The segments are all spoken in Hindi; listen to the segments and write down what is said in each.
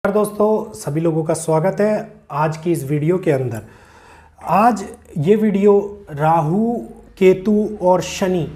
दोस्तों सभी लोगों का स्वागत है आज की इस वीडियो के अंदर। आज ये वीडियो राहु, केतु और शनि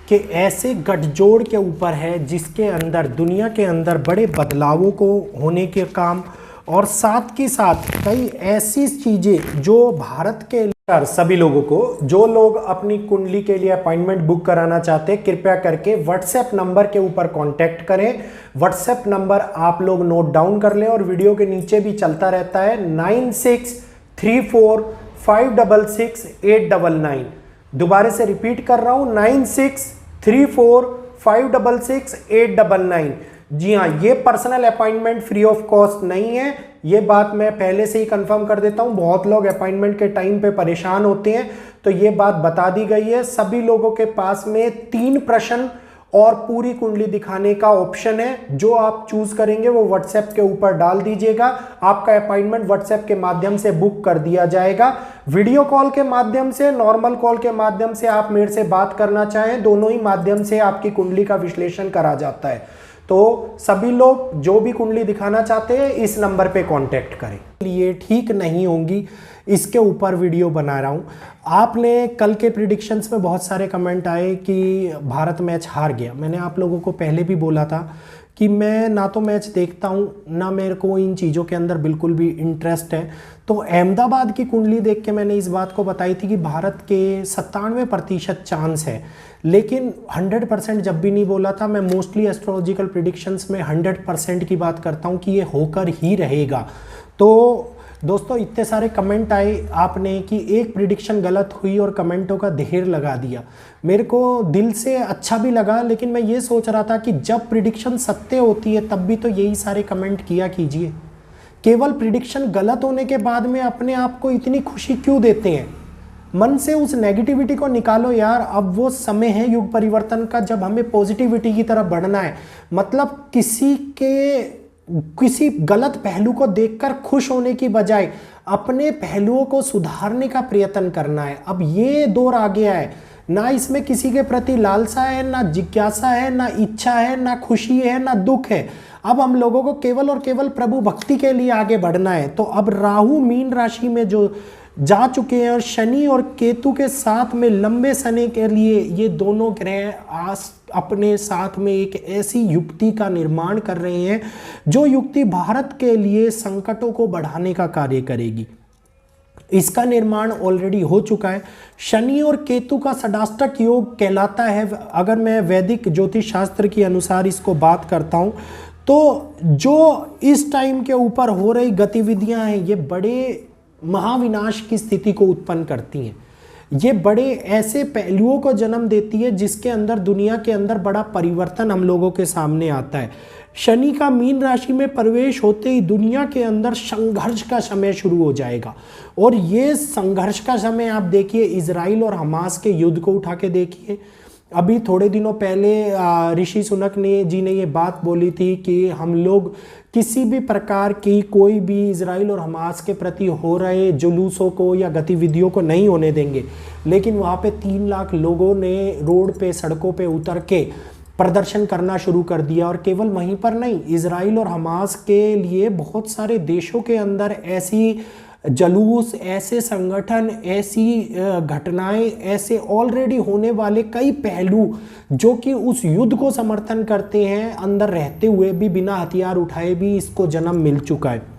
के ऐसे गठजोड़ के ऊपर है जिसके अंदर दुनिया के अंदर बड़े बदलावों को होने के काम और साथ ही साथ कई ऐसी चीज़ें जो भारत के सभी लोगों को, जो लोग अपनी कुंडली के लिए अपॉइंटमेंट बुक कराना चाहते हैं, कृपया करके व्हाट्सएप नंबर के ऊपर कांटेक्ट करें। व्हाट्सएप नंबर आप लोग नोट डाउन कर लें और वीडियो के नीचे भी चलता रहता है 9634566899। दोबारा से रिपीट कर रहा हूं 9634566899। जी हाँ, ये personal appointment free of cost नहीं है, ये बात मैं पहले से ही कंफर्म कर देता हूं। बहुत लोग अपॉइंटमेंट के टाइम पे परेशान होते हैं, तो ये बात बता दी गई है। सभी लोगों के पास में 3 प्रश्न और पूरी कुंडली दिखाने का ऑप्शन है। जो आप चूज करेंगे वो व्हाट्सएप के ऊपर डाल दीजिएगा, आपका अपॉइंटमेंट व्हाट्सएप के माध्यम से बुक कर दिया जाएगा। वीडियो कॉल के माध्यम से, नॉर्मल कॉल के माध्यम से आप मेरे से बात करना चाहें, दोनों ही माध्यम से आपकी कुंडली का विश्लेषण करा जाता है। तो सभी लोग जो भी कुंडली दिखाना चाहते हैं इस नंबर पे कांटेक्ट करें। ये ठीक नहीं होंगी, इसके ऊपर वीडियो बना रहा हूँ। आपने कल के प्रिडिक्शंस में बहुत सारे कमेंट आए कि भारत मैच हार गया। मैंने आप लोगों को पहले भी बोला था कि मैं ना तो मैच देखता हूँ, ना मेरे को इन चीज़ों के अंदर बिल्कुल भी इंटरेस्ट है। तो अहमदाबाद की कुंडली देख के मैंने इस बात को बताई थी कि भारत के 97% चांस है, लेकिन 100% जब भी नहीं बोला था। मैं मोस्टली एस्ट्रोलॉजिकल प्रिडिक्शंस में 100% की बात करता हूँ कि ये होकर ही रहेगा। तो दोस्तों इतने सारे कमेंट आए आपने कि एक प्रिडिक्शन गलत हुई और कमेंटों का ढेर लगा दिया। मेरे को दिल से अच्छा भी लगा, लेकिन मैं ये सोच रहा था कि जब प्रिडिक्शन सत्य होती है तब भी तो यही सारे कमेंट किया कीजिए। केवल प्रिडिक्शन गलत होने के बाद में अपने आप को इतनी खुशी क्यों देते हैं? मन से उस नेगेटिविटी को निकालो यार। अब वो समय है युग परिवर्तन का जब हमें पॉजिटिविटी की तरफ बढ़ना है। मतलब किसी गलत पहलू को देखकर खुश होने की बजाय अपने पहलुओं को सुधारने का प्रयत्न करना है। अब ये दौर आ गया है, ना इसमें किसी के प्रति लालसा है, ना जिज्ञासा है, ना इच्छा है, ना खुशी है, ना दुख है। अब हम लोगों को केवल और केवल प्रभु भक्ति के लिए आगे बढ़ना है। तो अब राहु मीन राशि में जो जा चुके हैं और शनि और केतु के साथ में लंबे समय के लिए ये दोनों ग्रह अपने साथ में एक ऐसी युक्ति का निर्माण कर रहे हैं जो युक्ति भारत के लिए संकटों को बढ़ाने का कार्य करेगी। इसका निर्माण ऑलरेडी हो चुका है। शनि और केतु का षडाष्टक योग कहलाता है। अगर मैं वैदिक ज्योतिष शास्त्र के अनुसार इसको बात करता हूं तो जो इस टाइम के ऊपर हो रही गतिविधियां हैं ये बड़े महाविनाश की स्थिति को उत्पन्न करती हैं। ये बड़े ऐसे पहलुओं को जन्म देती है जिसके अंदर दुनिया के अंदर बड़ा परिवर्तन हम लोगों के सामने आता है। शनि का मीन राशि में प्रवेश होते ही दुनिया के अंदर संघर्ष का समय शुरू हो जाएगा। और ये संघर्ष का समय आप देखिए, इजराइल और हमास के युद्ध को उठा के देखिए। अभी थोड़े दिनों पहले ऋषि सुनक जी ने ये बात बोली थी कि हम लोग किसी भी प्रकार की कोई भी इजराइल और हमास के प्रति हो रहे जुलूसों को या गतिविधियों को नहीं होने देंगे। लेकिन वहाँ पे 3 लाख लोगों ने रोड पे, सड़कों पे उतर के प्रदर्शन करना शुरू कर दिया। और केवल वहीं पर नहीं, इजराइल और हमास के लिए बहुत सारे देशों के अंदर ऐसी जलूस, ऐसे संगठन, ऐसी घटनाएं, ऐसे ऑलरेडी होने वाले कई पहलू जो कि उस युद्ध को समर्थन करते हैं, अंदर रहते हुए भी बिना हथियार उठाए भी इसको जन्म मिल चुका है।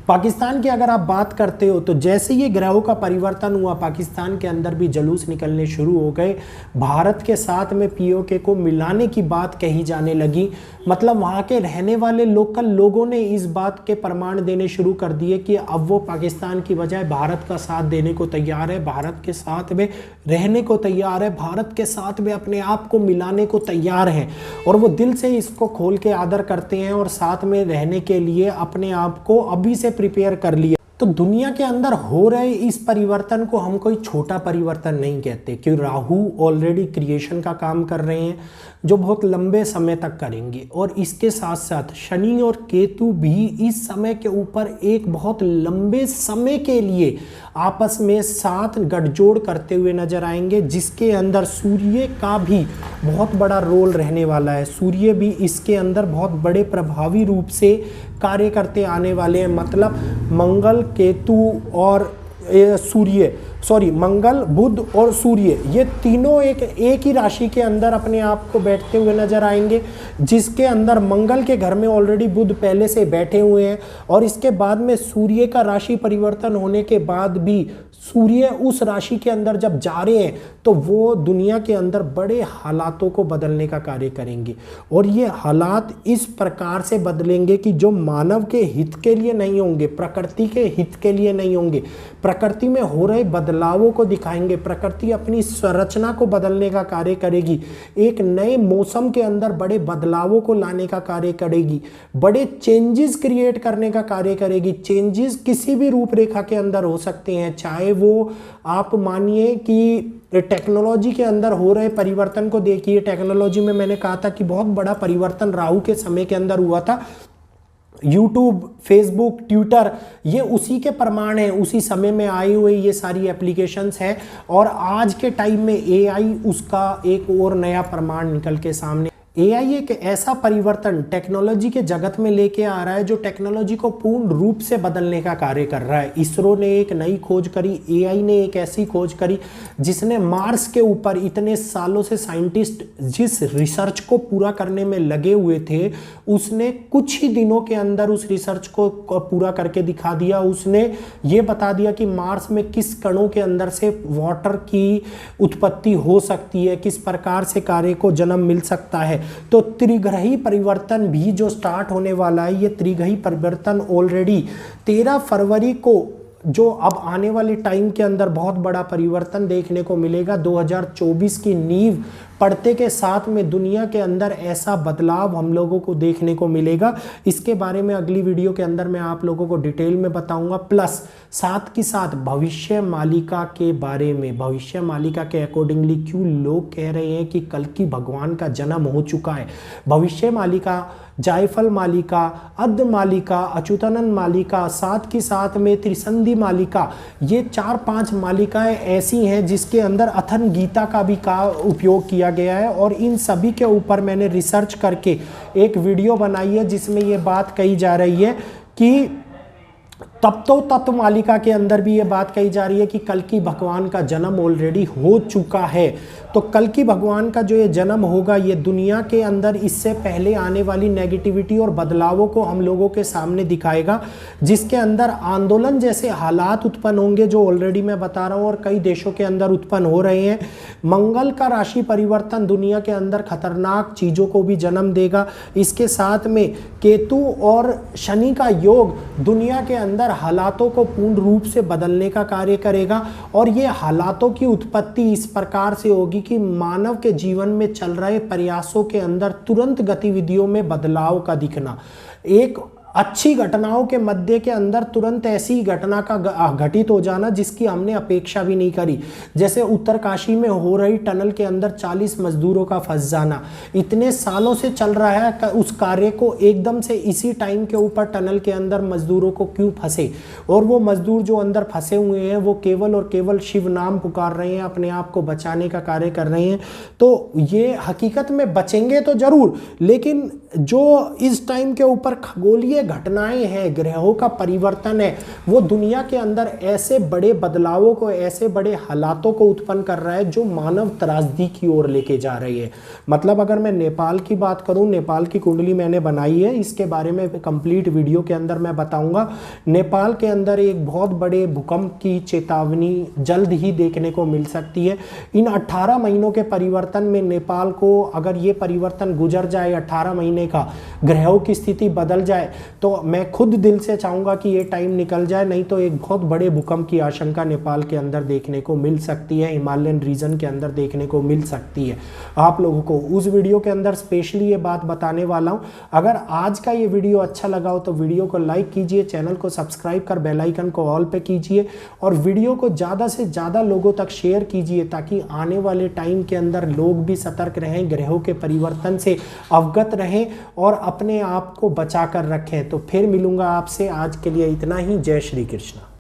पाकिस्तान की अगर आप बात करते हो तो जैसे ये ग्रहों का परिवर्तन हुआ, पाकिस्तान के अंदर भी जलूस निकलने शुरू हो गए। भारत के साथ में पीओके को मिलाने की बात कही जाने लगी। मतलब वहाँ के रहने वाले लोकल लोगों ने इस बात के प्रमाण देने शुरू कर दिए कि अब वो पाकिस्तान की बजाय भारत का साथ देने को तैयार है, भारत के साथ में रहने को तैयार है, भारत के साथ में अपने आप को मिलाने को तैयार है। और वो दिल से इसको खोल के आदर करते हैं और साथ में रहने के लिए अपने आप को अभी से प्रिपेयर कर लिया। तो दुनिया के अंदर हो रहे इस परिवर्तन को हम कोई छोटा परिवर्तन नहीं कहते, क्योंकि राहु ऑलरेडी क्रिएशन का काम कर रहे हैं जो बहुत लंबे समय तक करेंगे। और इसके साथ साथ शनि और केतु भी इस समय के ऊपर एक बहुत लंबे समय के लिए आपस में साथ गठजोड़ करते हुए नजर आएंगे, जिसके अंदर सूर्य का भी बहुत बड़ा रोल रहने वाला है। सूर्य भी इसके अंदर बहुत बड़े प्रभावी रूप से कार्य करते आने वाले हैं। मतलब मंगल, केतु और मंगल, बुध और सूर्य, ये तीनों एक ही राशि के अंदर अपने आप को बैठते हुए नजर आएंगे, जिसके अंदर मंगल के घर में ऑलरेडी बुध पहले से बैठे हुए हैं, और इसके बाद में सूर्य का राशि परिवर्तन होने के बाद भी सूर्य उस राशि के अंदर जब जा रहे हैं तो वो दुनिया के अंदर बड़े हालातों को बदलने का कार्य करेंगे। और ये हालात इस प्रकार से बदलेंगे कि जो मानव के हित के लिए नहीं होंगे, प्रकृति के हित के लिए नहीं होंगे, प्रकृति में हो रहे बदलावों को दिखाएंगे। प्रकृति अपनी संरचना को बदलने का कार्य करेगी, एक नए मौसम के अंदर बड़े बदलावों को लाने का कार्य करेगी, बड़े चेंजेस क्रिएट करने का कार्य करेगी। चेंजेस किसी भी रूपरेखा के अंदर हो सकते हैं, चाहे वो आप मानिए कि टेक्नोलॉजी के अंदर हो रहे परिवर्तन को देखिए। टेक्नोलॉजी में मैंने कहा था कि बहुत बड़ा परिवर्तन राहु के समय के अंदर हुआ था। यूट्यूब, फेसबुक, ट्विटर, ये उसी के प्रमाण है, उसी समय में आई हुई ये सारी एप्लीकेशंस है। और आज के टाइम में एआई उसका एक और नया प्रमाण निकल के सामने। एआई एक ऐसा परिवर्तन टेक्नोलॉजी के जगत में लेके आ रहा है जो टेक्नोलॉजी को पूर्ण रूप से बदलने का कार्य कर रहा है। इसरो ने एक नई खोज करी, एआई ने एक ऐसी खोज करी जिसने मार्स के ऊपर इतने सालों से साइंटिस्ट जिस रिसर्च को पूरा करने में लगे हुए थे, उसने कुछ ही दिनों के अंदर उस रिसर्च को पूरा करके दिखा दिया। उसने ये बता दिया कि मार्स में किस कणों के अंदर से वाटर की उत्पत्ति हो सकती है, किस प्रकार से कार्य को जन्म मिल सकता है। तो त्रिग्रही परिवर्तन भी जो स्टार्ट होने वाला है, ये त्रिग्रही परिवर्तन ऑलरेडी 13 फरवरी को, जो अब आने वाले टाइम के अंदर बहुत बड़ा परिवर्तन देखने को मिलेगा। 2024 की नींव पड़ते के साथ में दुनिया के अंदर ऐसा बदलाव हम लोगों को देखने को मिलेगा। इसके बारे में अगली वीडियो के अंदर मैं आप लोगों को डिटेल में बताऊंगा। प्लस साथ के साथ भविष्य मालिका के बारे में, भविष्य मालिका के अकॉर्डिंगली क्यों लोग कह रहे हैं कि कल्कि भगवान का जन्म हो चुका है। भविष्य मालिका, जायफल मालिका, अद्ध मालिका, अच्युतानंद मालिका, साथ के साथ में त्रिसंधि मालिका, ये 4-5 मालिकाएं ऐसी हैं जिसके अंदर अथर्व गीता का भी उपयोग किया गया है। और इन सभी के ऊपर मैंने रिसर्च करके एक वीडियो बनाई है जिसमें ये बात कही जा रही है कि तत्व मालिका के अंदर भी ये बात कही जा रही है कि कल्कि भगवान का जन्म ऑलरेडी हो चुका है। तो कल्कि भगवान का जो ये जन्म होगा, ये दुनिया के अंदर इससे पहले आने वाली नेगेटिविटी और बदलावों को हम लोगों के सामने दिखाएगा, जिसके अंदर आंदोलन जैसे हालात उत्पन्न होंगे जो ऑलरेडी मैं बता रहा हूँ और कई देशों के अंदर उत्पन्न हो रहे हैं। मंगल का राशि परिवर्तन दुनिया के अंदर खतरनाक चीज़ों को भी जन्म देगा। इसके साथ में केतु और शनि का योग दुनिया के अंदर हालातों को पूर्ण रूप से बदलने का कार्य करेगा। और ये हालातों की उत्पत्ति इस प्रकार से होगी कि मानव के जीवन में चल रहे प्रयासों के अंदर तुरंत गतिविधियों में बदलाव का दिखना, एक अच्छी घटनाओं के मध्य के अंदर तुरंत ऐसी घटना का घटित हो जाना जिसकी हमने अपेक्षा भी नहीं करी। जैसे उत्तरकाशी में हो रही टनल के अंदर 40 मजदूरों का फंस जाना। इतने सालों से चल रहा है उस कार्य को, एकदम से इसी टाइम के ऊपर टनल के अंदर मजदूरों को क्यों फंसे, और वो मजदूर जो अंदर फंसे हुए हैं वो केवल और केवल शिव नाम पुकार रहे हैं, अपने आप को बचाने का कार्य कर रहे हैं। तो ये हकीकत में बचेंगे तो जरूर, लेकिन जो इस टाइम के ऊपर खगोलीय घटनाएं हैं, ग्रहों का परिवर्तन है, वो दुनिया के अंदर ऐसे बड़े बदलावों को, ऐसे बड़े हालातों को उत्पन्न कर रहा है जो मानव त्रासदी की ओर लेके जा रही है। मतलब अगर मैं नेपाल की बात करूं, नेपाल की कुंडली मैंने बनाई है, इसके बारे में कंप्लीट वीडियो के अंदर मैं बताऊंगा। नेपाल के अंदर एक बहुत बड़े भूकंप की चेतावनी जल्द ही देखने को मिल सकती है। इन 18 महीनों के परिवर्तन में नेपाल को, अगर ये परिवर्तन गुजर जाए, 18 महीने का ग्रहों की स्थिति बदल जाए, तो मैं खुद दिल से चाहूँगा कि ये टाइम निकल जाए, नहीं तो एक बहुत बड़े भूकंप की आशंका नेपाल के अंदर देखने को मिल सकती है, हिमालयन रीजन के अंदर देखने को मिल सकती है। आप लोगों को उस वीडियो के अंदर स्पेशली ये बात बताने वाला हूँ। अगर आज का ये वीडियो अच्छा लगा हो तो वीडियो को लाइक कीजिए, चैनल को सब्सक्राइब कर बेल आइकन को ऑल पे कीजिए और वीडियो को ज़्यादा से ज़्यादा लोगों तक शेयर कीजिए, ताकि आने वाले टाइम के अंदर लोग भी सतर्क रहें, ग्रहों के परिवर्तन से अवगत रहें और अपने आप को बचा कर रखें। तो फिर मिलूंगा आपसे, आज के लिए इतना ही। जय श्री कृष्ण।